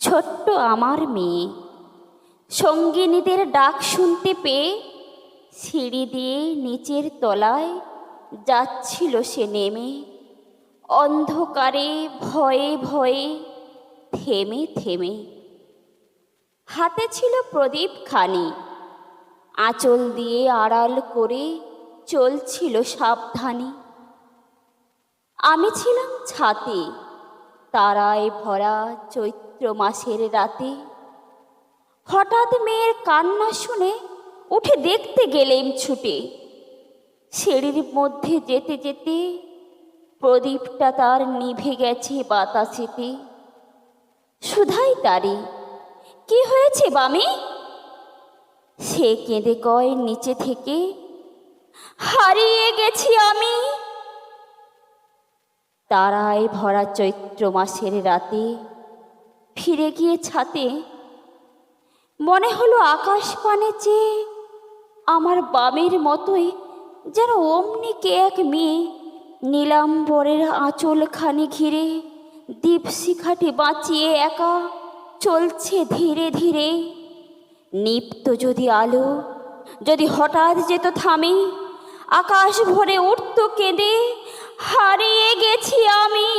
ছোট্ট আমার মেয়ে সঙ্গিনীদের ডাক শুনতে পেয়ে সিঁড়ি দিয়ে নিচের তলায় যাচ্ছিল সে নেমে, অন্ধকারে ভয়ে ভয়ে থেমে থেমে। হাতে ছিল প্রদীপ খানি, আঁচল দিয়ে আড়াল করে চলছিল সাবধানে। আমি ছিলাম ছাতে তারায় ভরা চৈত্র মাসের রাতে। হঠাৎ মেয়ের কান্না শুনে উঠে দেখতে গেলেম ছুটে। সিঁড়ির মধ্যে যেতে যেতে প্রদীপটা তার নিভে গেছে বাতাসেতে। শুধাই তারে, কি হয়েছে বামি? সে কেঁদে কয় নিচে থেকে, হারিয়ে গেছি আমি। তারায় ভরা চৈত্র মাসের রাতে ফিরে গিয়ে ছাতে মনে হলো আকাশ পানে চেয়ে আমার বামের মতোই যেন অমনি কে এক মেয়ে নীলাম্বরের আঁচলখানি ঘিরে দীপশিখাটি বাঁচিয়ে একা চলছে ধীরে ধীরে। নিপ্ত যদি আলো যদি হঠাৎ যেত থামে, আকাশ ভরে উঠত কেঁদে, হারিয়ে গেছি আমি।